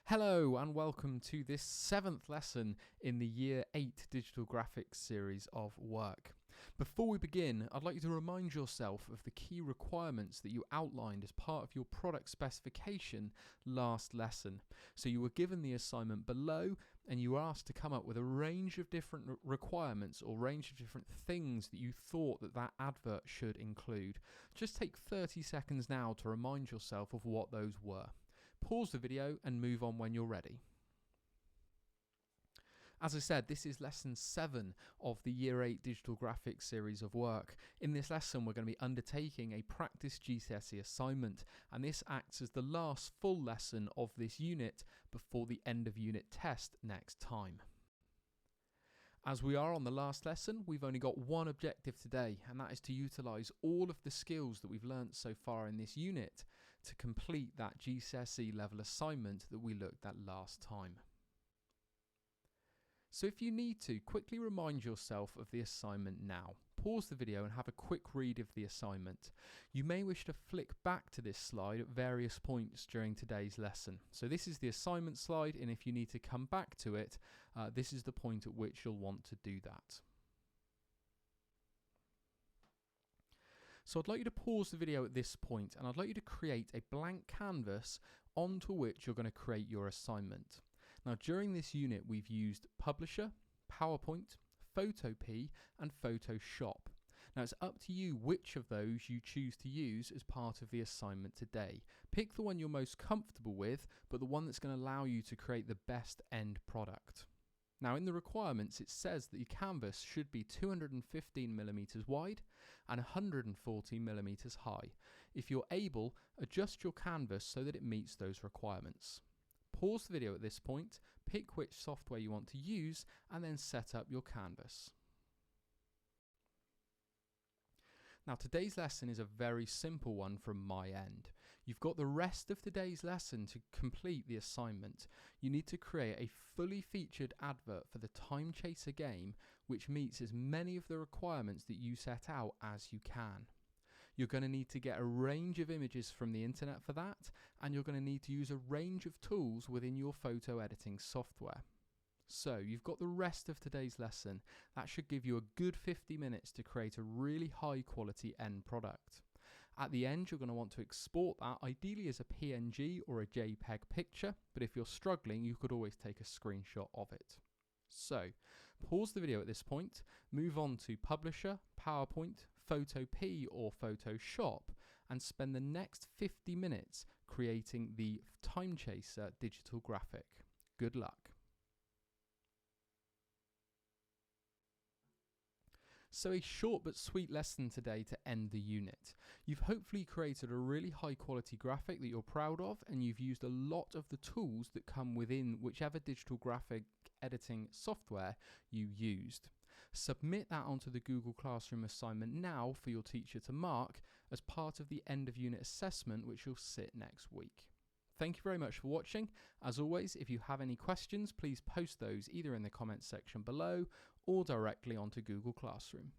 Hello and welcome to this 7th lesson in the Year 8 Digital Graphics series of work. Before we begin, I'd like you to remind yourself of the key requirements that you outlined as part of your product specification last lesson. So you were given the assignment below and you were asked to come up with a range of different requirements or range of different things that you thought that advert should include. Just take 30 seconds now to remind yourself of what those were. Pause the video and move on when you're ready. As I said, this is lesson 7 of the Year 8 Digital Graphics series of work. In this lesson, we're going to be undertaking a practice GCSE assignment, and this acts as the last full lesson of this unit before the end of unit test next time. As we are on the last lesson, we've only got one objective today, and that is to utilise all of the skills that we've learnt so far in this unit to complete that GCSE level assignment that we looked at last time. So if you need to, quickly remind yourself of the assignment now. Pause the video and have a quick read of the assignment. You may wish to flick back to this slide at various points during today's lesson. So this is the assignment slide, and if you need to come back to it, this is the point at which you'll want to do that. So I'd like you to pause the video at this point, and I'd like you to create a blank canvas onto which you're going to create your assignment. Now during this unit we've used Publisher, PowerPoint, Photopea and Photoshop. Now it's up to you which of those you choose to use as part of the assignment today. Pick the one you're most comfortable with, but the one that's going to allow you to create the best end product. Now in the requirements it says that your canvas should be 215mm wide and 140mm high. If you're able, adjust your canvas so that it meets those requirements. Pause the video at this point, pick which software you want to use, and then set up your canvas. Now today's lesson is a very simple one from my end. You've got the rest of today's lesson to complete the assignment. You need to create a fully featured advert for the Time Chaser game which meets as many of the requirements that you set out as you can. You're going to need to get a range of images from the internet for that, and you're going to need to use a range of tools within your photo editing software. So you've got the rest of today's lesson. That should give you a good 50 minutes to create a really high quality end product. At the end, you're going to want to export that ideally as a PNG or a JPEG picture, but if you're struggling, you could always take a screenshot of it. So, pause the video at this point, move on to Publisher, PowerPoint, Photopea or Photoshop, and spend the next 50 minutes creating the Time Chaser digital graphic. Good luck. So a short but sweet lesson today to end the unit. You've hopefully created a really high quality graphic that you're proud of, and you've used a lot of the tools that come within whichever digital graphic editing software you used. Submit that onto the Google Classroom assignment now for your teacher to mark as part of the end of unit assessment which will sit next week. Thank you very much for watching. As always, if you have any questions, please post those either in the comments section below or directly onto Google Classroom.